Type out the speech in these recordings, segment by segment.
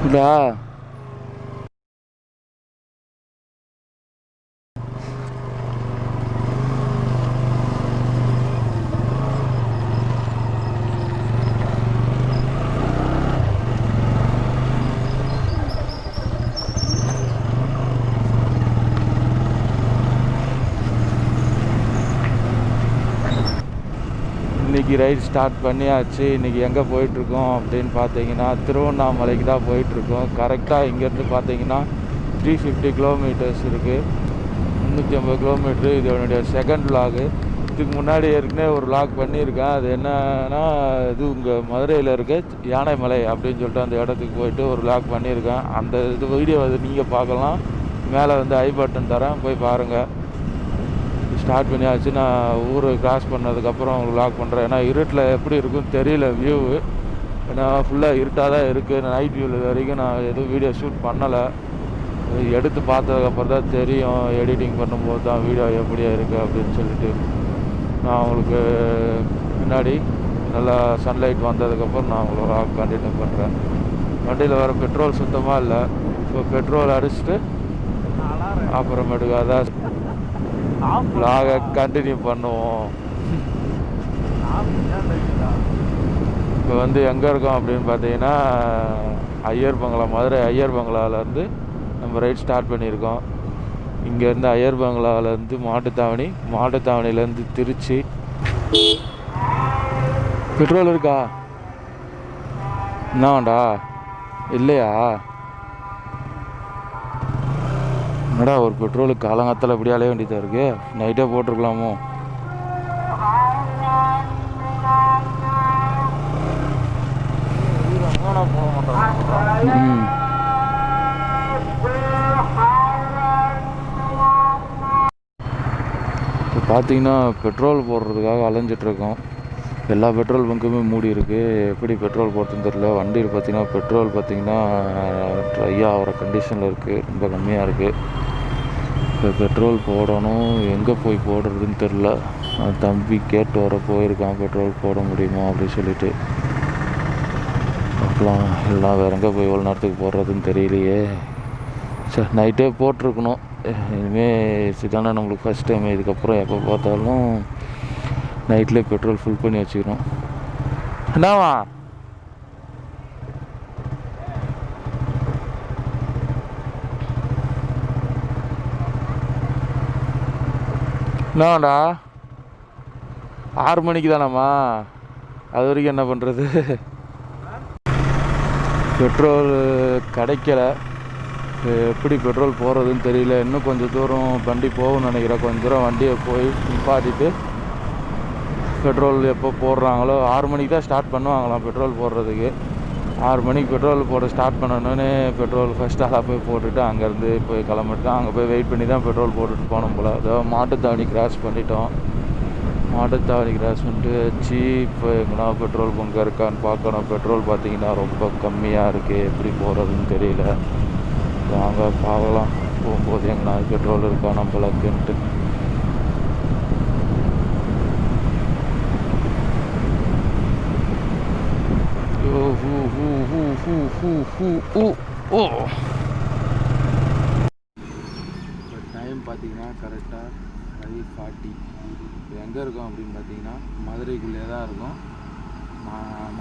இதா இன்றைக்கி ride start பண்ணியாச்சு. இன்றைக்கி எங்கே போயிட்டுருக்கோம் அப்படின்னு பார்த்தீங்கன்னா திருவண்ணாமலைக்கு தான் போயிட்டுருக்கோம். கரெக்டாக இங்கேருந்து பார்த்தீங்கன்னா 350 கிலோமீட்டர்ஸ் இருக்குது. 350 கிலோமீட்ரு. இது என்னுடைய செகண்ட் விலாகு. இதுக்கு முன்னாடி ஏற்கனவே ஒரு விலாக் பண்ணியிருக்கேன். அது என்னன்னா இது உங்கள் மதுரையில் இருக்க யானைமலை அப்படின்னு சொல்லிட்டு அந்த இடத்துக்கு போயிட்டு ஒரு விலாக் பண்ணியிருக்கேன். அந்த இது வீடியோ அது நீங்கள் பார்க்கலாம். மேலே வந்து ஐ பட்டன் தரேன், போய் பாருங்கள். ஸ்டார்ட் பண்ணியாச்சு. நான் ஊரை கிராஸ் பண்ணதுக்கப்புறம் உங்களுக்கு லாக் பண்ணுறேன். ஏன்னா இருட்டில் எப்படி இருக்குன்னு தெரியல வியூவு. ஏன்னா ஃபுல்லாக இருட்டாக தான் இருக்குது. நைட் வியூவில் இது வரைக்கும் நான் எதுவும் வீடியோ ஷூட் பண்ணலை. எடுத்து பார்த்ததுக்கப்புறம் தான் தெரியும், எடிட்டிங் பண்ணும்போது தான் வீடியோ எப்படியா இருக்குது அப்படின்னு சொல்லிட்டு. நான் உங்களுக்கு முன்னாடி நல்லா சன்லைட் வந்ததுக்கப்புறம் நான் உங்களை லாக் கண்டினியூ பண்ணுறேன். வண்டியில் வர பெட்ரோல் சுத்தமாக இல்லை. இப்போ பெட்ரோல் அடிச்சுட்டு அப்புறமேட்டுக்கு அதான் லாக கண்டினியூ பண்ணுவோம். இப்போ வந்து எங்கே இருக்கோம் அப்படின்னு பார்த்தீங்கன்னா ஐயர் பங்களா, மதுரை ஐயர் பங்களாவிலேருந்து நம்ம ரைட் ஸ்டார்ட் பண்ணியிருக்கோம். இங்கேருந்து ஐயர் பங்களாவிலேருந்து மாட்டுத்தாவணி, மாட்டுத்தாவணிலேருந்து திருச்சி. பெட்ரோல் இருக்கா? என்னடா இல்லையா? என்னடா ஒரு பெட்ரோலுக்கு காலங்காத்தில் இப்படி அலைய வேண்டியதாக இருக்குது. நைட்டே போட்டிருக்கலாமோ? இப்போ பார்த்தீங்கன்னா பெட்ரோல் போடுறதுக்காக அலைஞ்சிட்ருக்கோம். எல்லா பெட்ரோல் பங்க்குமே மூடி இருக்குது. எப்படி பெட்ரோல் போடுறதுன்னு தெரியல. வண்டியில் பார்த்தீங்கன்னா பெட்ரோல் பார்த்தீங்கன்னா ட்ரையாக ஆகிற கண்டிஷனில் இருக்குது. ரொம்ப கம்மியாக இருக்குது. இப்போ பெட்ரோல் போடணும். எங்கே போய் போடுறதுன்னு தெரில. தம்பி கேட்டு வர போயிருக்கான், பெட்ரோல் போட முடியுமா அப்படின்னு சொல்லிட்டு. அப்பலாம் எல்லாம் வேறு எங்கே போய் எவ்வளோ நேரத்துக்கு போடுறதுன்னு தெரியலையே. சரி, நைட்டே போட்டிருக்கணும். இனிமேல் சிதானே நம்மளுக்கு ஃபஸ்ட் டைம். இதுக்கப்புறம் எப்போ பார்த்தாலும் நைட்லேயே பெட்ரோல் ஃபுல் பண்ணி வச்சுக்கணும். என்னவா என்னடா 6 மணிக்கு தானம்மா? அது வரைக்கும் என்ன பண்ணுறது? பெட்ரோல் கிடைக்கல. எப்படி பெட்ரோல் போடுறதுன்னு தெரியல. இன்னும் கொஞ்சம் தூரம் வண்டி போகும்னு நினைக்கிறேன். கொஞ்சம் தூரம் வண்டியை போய் நிப்பாட்டிட்டு பெட்ரோல் எப்போ போடுறாங்களோ 6 மணிக்கு தான் ஸ்டார்ட் பண்ணுவாங்களாம் பெட்ரோல் போடுறதுக்கு. 6 மணிக்கு பெட்ரோல் போட ஸ்டார்ட் பண்ணணுன்னே பெட்ரோல் ஃபஸ்ட்டாக போய் போட்டுட்டு அங்கேருந்து போய் கிளம்பிட்டு அங்கே போய் வெயிட் பண்ணி தான் பெட்ரோல் போட்டுட்டு போனோம் போல். அதோ மாட்டுத்தாவணி கிராஸ் பண்ணிட்டோம். மாட்டுத்தாவணி கிராஸ் பண்ணிட்டு இப்போ எங்கன்னா பெட்ரோல் பங்க் இருக்கான்னு பார்க்கணும். பெட்ரோல் பார்த்திங்கன்னா ரொம்ப கம்மியாக இருக்குது. எப்படி போகிறதுன்னு தெரியல. வாங்க பார்க்கலாம். போகும்போது எங்கன்னா பெட்ரோல் இருக்கா நம்மளுக்குன்ட்டு. டைம் பார்த்தீங்கன்னா கரெக்டாக 5:40. இப்போ எங்கே இருக்கோம் அப்படின்னு பார்த்தீங்கன்னா மதுரைக்குள்ளே தான் இருக்கும்.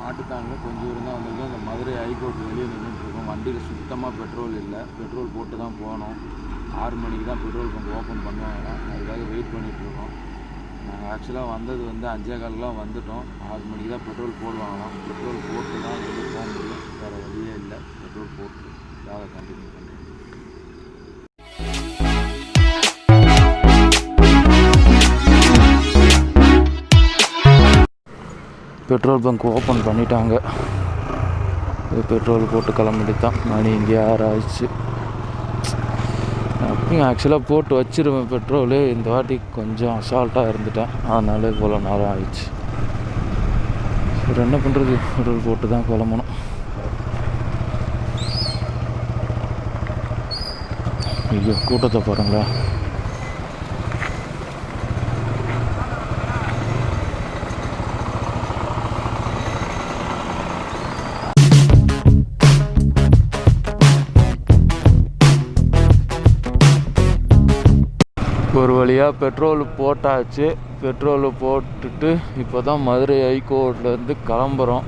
மாட்டுத்தாவணியில் கொஞ்சம் தூரம் தான் வந்திருக்கோம். இந்த மதுரை ஹைகோர்ட் வெளியே நின்றுட்டுருக்கோம். வண்டியில் சுத்தமாக பெட்ரோல் இல்லை. பெட்ரோல் போட்டு தான் போகணும். 6 மணிக்கு தான் பெட்ரோல் பங்க் ஓப்பன் பண்ணுவாங்க. அதுக்காக வெயிட் பண்ணிகிட்ருக்கோம். நாங்கள் ஆக்சுவலாக வந்தது வந்து 5:15 வந்துட்டோம். 6 மணிக்கு தான் பெட்ரோல் போடுவாங்களாம். பெட்ரோல் போட்டு தான் வெளியே போக முடியும். வேறு வழியே இல்லை. பெட்ரோல் போட்டு வேலை கண்டினியூ பண்ணுறோம். பெட்ரோல் பங்க் ஓப்பன் பண்ணிட்டாங்க. பெட்ரோல் போட்டு கிளம்பிட்டு தான் மணி இங்கே 6 ஆயிடுச்சு. அப்பயும் ஆக்சுவலாக போட்டு வச்சிருவேன் பெட்ரோலு. இந்த வாட்டி கொஞ்சம் அசால்ட்டாக இருந்துட்டேன். அதனால இவ்வளோ நேரம் ஆயிடுச்சு. சரி, என்ன பண்ணுறது, பெட்ரோல் போட்டு தான் கிளம்பணும். ஐயோ, கூட்டத்தை பாருங்களா. ஒரு வழியாக பெட்ரோல் போட்டாச்சு. பெட்ரோல் போட்டுட்டு இப்போ தான் மதுரை ஹைகோர்ட்லேருந்து கிளம்புறோம்.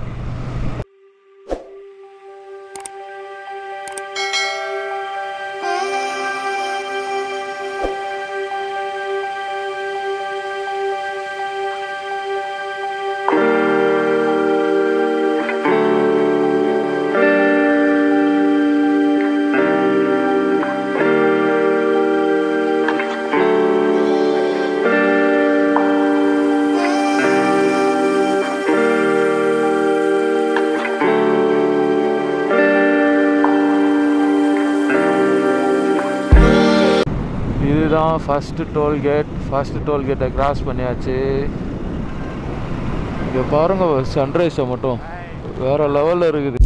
இதுதான் ஃபஸ்ட்டு டோல்கேட்டை கிராஸ் பண்ணியாச்சு. இங்கே பாருங்கள், சன்ரைஸை மட்டும் வேறு லெவலில் இருக்குது.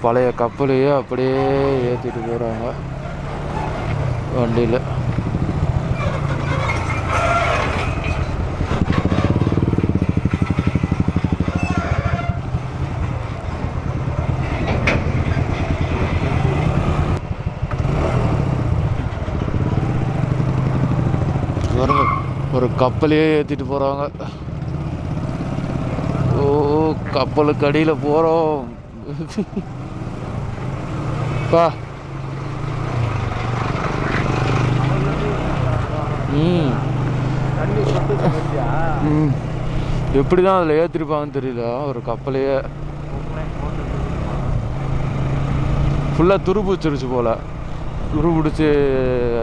பழைய கப்பலையே அப்படியே ஏற்றிட்டு போகிறாங்க வண்டியில். ஒரு கப்பலையே ஏற்றிட்டு போகிறாங்க. ஓ, கப்பலுக்கு அடியில் போகிறோம். எப்படிதான் அதில் ஏற்றிருப்பாங்கன்னு தெரியல. ஒரு கப்பலையே ஃபுல்லாக துரு பிடிச்சிருச்சு போல். துரு பிடிச்சி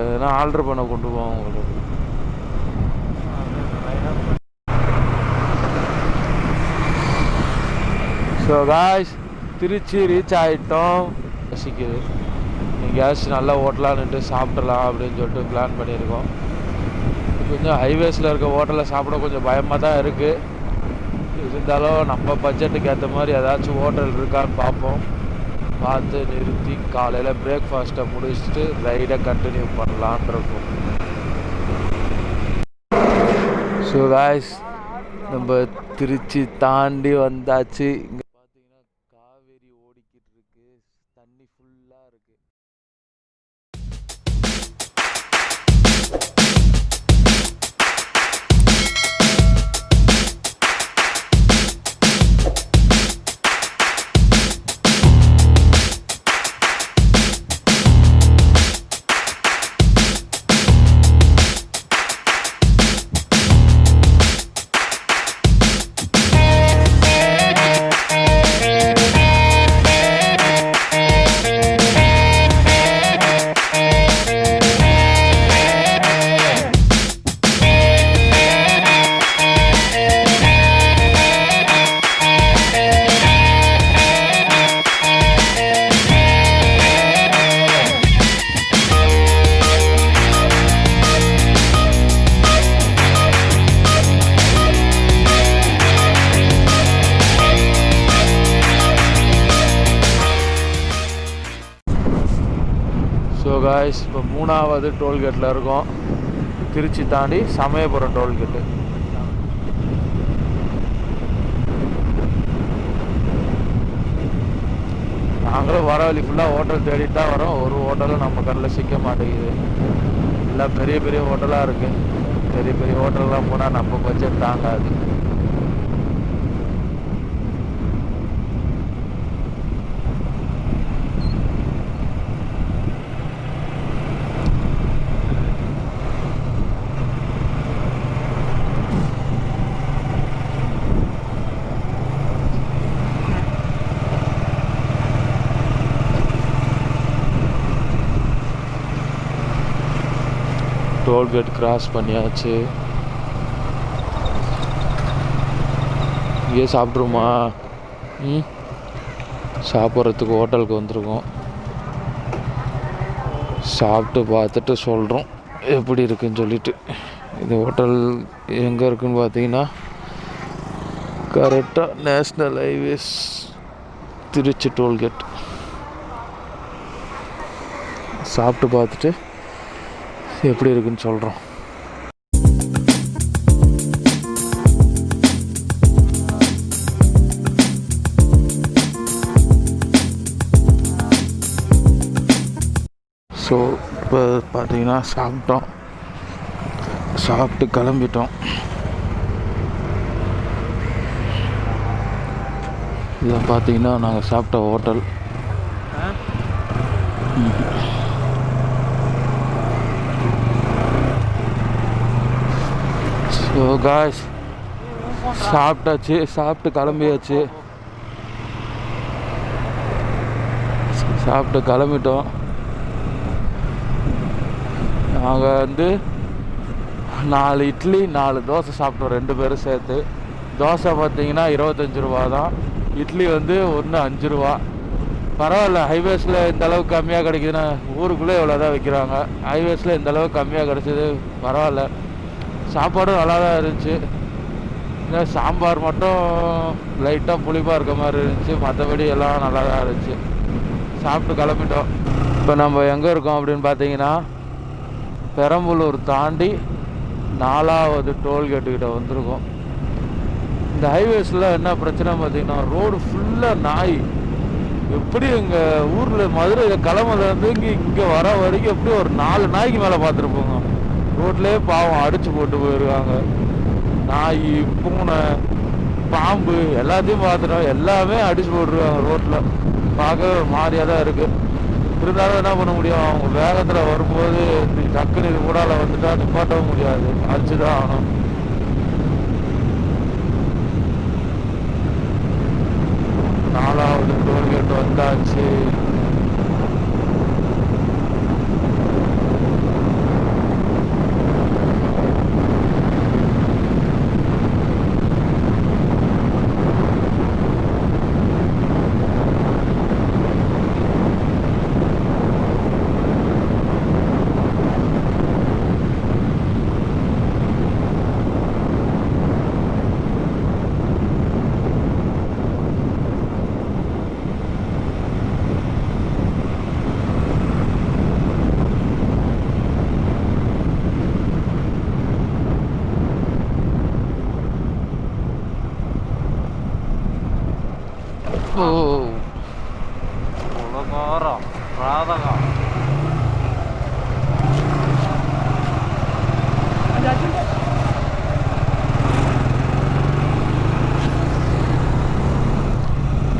எதனா ஆல்ட்ரு பண்ண கொண்டு போவாங்க உங்களுக்கு. ஸோ காய்ஸ், திருச்சி ரீச் ஆகிட்டோம். பசிக்குது, கேஸ் நல்லா ஓட்டலான்ட்டு சாப்பிடலாம் அப்படின்னு சொல்லிட்டு பிளான் பண்ணியிருக்கோம். கொஞ்சம் ஹைவேஸில் இருக்க ஹோட்டலில் சாப்பிட கொஞ்சம் பயமாக தான் இருக்குது. இருந்தாலும் நம்ம பட்ஜெட்டுக்கு ஏற்ற மாதிரி ஏதாச்சும் ஹோட்டல் இருக்கான்னு பார்ப்போம். பார்த்து நிறுத்தி காலையில் பிரேக்ஃபாஸ்ட்டை முடிச்சுட்டு ரைடை கண்டினியூ பண்ணலான் இருக்கும். ஸோ காய்ஸ், நம்ம திருச்சி தாண்டி வந்தாச்சு. இங்கே பார்த்தீங்கன்னா காவேரி ஓடிக்கிட்டு இருக்கு, தண்ணி ஃபுல்லாக இருக்குது. ஸோ காய்ஸ், இப்போ 3வது டோல்கேட்டில் இருக்கோம். திருச்சி தாண்டி சமயபுரம் டோல்கேட்டு. நாங்களும் வர வழி ஃபுல்லாக ஹோட்டல் தேடிட்டு தான் வரோம். ஒரு ஹோட்டலும் நம்ம கண்ணில் சிக்க மாட்டேங்குது. எல்லாம் பெரிய பெரிய ஹோட்டலாக இருக்குது. பெரிய பெரிய ஹோட்டல்லாம் போனால் நம்ம பட்ஜெட் தாங்காது. டோல்கேட் கிராஸ் பண்ணியாச்சு. இங்கே சாப்பிட்ருமா? சாப்பிட்றதுக்கு ஹோட்டலுக்கு வந்திருக்கோம். சாப்பிட்டு பார்த்துட்டு சொல்கிறோம் எப்படி இருக்குன்னு சொல்லிட்டு. இந்த ஹோட்டல் எங்கே இருக்குதுன்னு பார்த்தீங்கன்னா கரெக்டாக நேஷ்னல் ஹைவேஸ் திருச்சி டோல்கேட். சாப்பிட்டு பார்த்துட்டு எப்படி இருக்குன்னு சொல்கிறோம். ஸோ இப்போ பார்த்தீங்கன்னா சாப்பிட்டு கிளம்பிட்டோம். இதை பார்த்தீங்கன்னா நாங்கள் சாப்பிட்ட ஹோட்டல். ஸோ காய்ஸ் சாப்பிட்டாச்சு, சாப்பிட்டு கிளம்பிட்டோம். நாங்கள் 4 இட்லி 4 தோசை சாப்பிட்டோம், 2 பேரும் சேர்த்து. தோசை பார்த்தீங்கன்னா 25 ரூபா தான். இட்லி ஒன்று 5 ரூபா. பரவாயில்ல, ஹைவேஸில் இந்த அளவுக்கு கம்மியாக கிடைக்குதுன்னா ஊருக்குள்ளே இவ்வளோ தான் விற்கிறாங்க. ஹைவேஸில் இந்த அளவுக்கு கம்மியாக கிடச்சிது, பரவாயில்ல. சாப்பாடும் நல்லா தான் இருந்துச்சு. இல்லை சாம்பார் மட்டும் லைட்டாக புளிப்பாக இருக்க மாதிரி இருந்துச்சு, மற்றபடி எல்லாம் நல்லா தான் இருந்துச்சு. சாப்பிட்டு கிளம்பிட்டோம். இப்போ நம்ம எங்கே இருக்கோம் அப்படின்னு பார்த்தீங்கன்னா பெரம்பலூர் தாண்டி 4வது டோல்கேட்டுக்கிட்ட வந்திருக்கோம். இந்த ஹைவேஸில் என்ன பிரச்சனை பார்த்தீங்கன்னா ரோடு ஃபுல்லாக நாய். எப்படி எங்கள் ஊரில் மதுரையில் கிளம்புலேருந்து இங்கே வர வரைக்கும் எப்படி ஒரு 4 நாய்க்கு மேலே பார்த்துருப்போங்க. ரோட்லேயே பாவம் அடித்து போட்டு போயிருக்காங்க. நாய், பூனை, பாம்பு எல்லாத்தையும் பார்த்துட்டோம். எல்லாமே அடித்து போட்டுருக்காங்க ரோட்டில். பார்க்க ஒரு மாதிரியாக தான் இருக்குது. இருந்தாலும் என்ன பண்ண முடியும், அவங்க வேகத்தில் வரும்போது டக்குன்னு இது கூடால வந்துட்டா நிப்பாட்டவும் முடியாது, அடிச்சு தான் ஆகணும். நாலாவது டோல்கேட் வந்தாச்சு.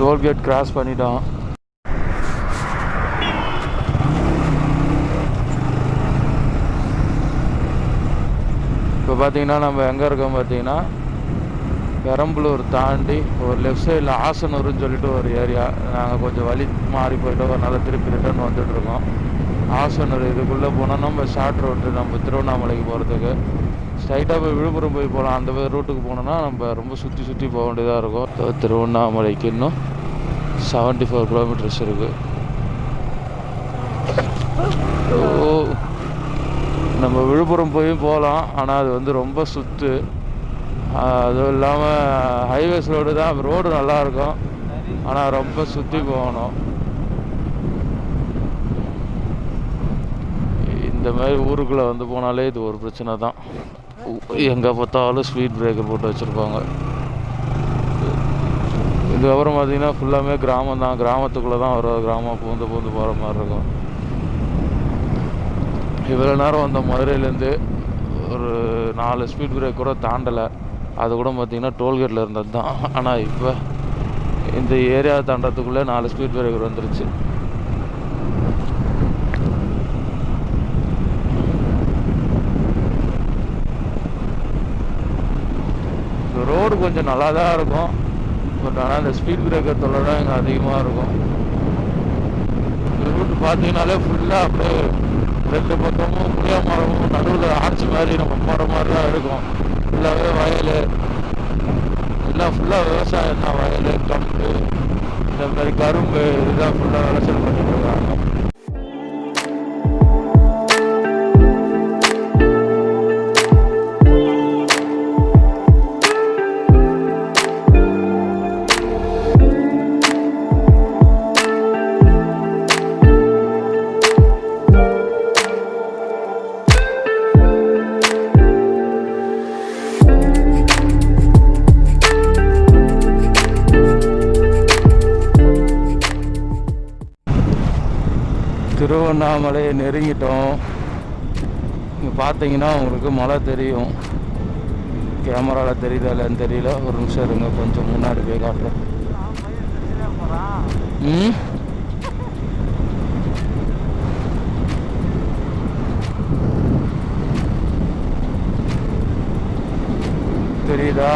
டோல்கேட் கிராஸ் பண்ணிட்டோம். இப்போ பார்த்தீங்கன்னா நம்ம எங்கே இருக்கோம் பார்த்தீங்கன்னா பெரம்பலூர் தாண்டி ஒரு லெஃப்ட் சைடில் ஆசனூர்னு சொல்லிட்டு ஒரு ஏரியா. நாங்கள் கொஞ்சம் வழி மாறி போய்ட்டோம், அதனால் திருப்பி ரிட்டர்ன் வந்துட்டுருக்கோம். ஆசனூர் இதுக்குள்ளே போனால் நம்ம ஷார்ட் ரோட்டு நம்ம திருவண்ணாமலைக்கு போகிறதுக்கு. ஸ்ட்ரைட்டாக போய் விழுப்புரம் போய் போகலாம். அந்த ரூட்டுக்கு போனோன்னா நம்ம ரொம்ப சுற்றி போக வேண்டியதாக இருக்கும். திருவண்ணாமலைக்கு இன்னும் 74 கிலோமீட்டர்ஸ் இருக்குது. நம்ம விழுப்புரம் போயும் போகலாம், ஆனால் அது வந்து ரொம்ப சுற்று. அதுவும் இல்லாமல் ஹைவேஸ் ரோடு தான், ரோடு நல்லாயிருக்கும், ஆனால் ரொம்ப சுற்றி போகணும். இந்த மாதிரி ஊருக்குள்ளே வந்து போனாலே இது ஒரு பிரச்சனை தான். எங்கே பார்த்தாலும் ஸ்பீட் பிரேக்கர் போட்டு வச்சுருப்பாங்க. இதுக்கப்புறம் பார்த்தீங்கன்னா ஃபுல்லாமே கிராமம் தான், கிராமத்துக்குள்ளே தான் வரும், கிராமம் பூந்து போகிற மாதிரி இருக்கும். இவ்வளோ நேரம் வந்த மதுரையிலேருந்து ஒரு 4 ஸ்பீட் பிரேக் கூட தாண்டலை. அது கூட பார்த்திங்கன்னா டோல்கேட்டில் இருந்தது தான். ஆனால் இப்போ இந்த ஏரியா தாண்டறதுக்குள்ளே 4 ஸ்பீட் பிரேக்கர் வந்துருச்சு. இந்த ரோடு கொஞ்சம் நல்லா தான் இருக்கும், பட் ஆனால் இந்த ஸ்பீட் பிரேக்கர் தொல்லை தான் இங்கே அதிகமாக இருக்கும். இந்த ரூட்டு பார்த்தீங்கன்னாலே ஃபுல்லாக அப்படியே 2 பக்கமும் புளிய மரமும் நடுவில் ஆட்சி மாதிரி நம்ம போகிற மாதிரி தான் இருக்கும். ஃபுல்லாகவே வயல், எல்லாம் ஃபுல்லாக விவசாயம் தான். வயல், கம்பு, இந்த மாதிரி கரும்பு, இதுதான் ஃபுல்லாக விளைச்சல் பண்ணிட்டு இருக்காங்க. திருவண்ணாமலையை நெருங்கிட்டோம். இங்கே பார்த்தீங்கன்னா உங்களுக்கு மலை தெரியும். கேமராவில் தெரியுதா இல்லைன்னு தெரியல. ஒரு நிமிஷம் இருங்க, கொஞ்சம் முன்னாடி போய் காட்டுறேன். தெரியுதா?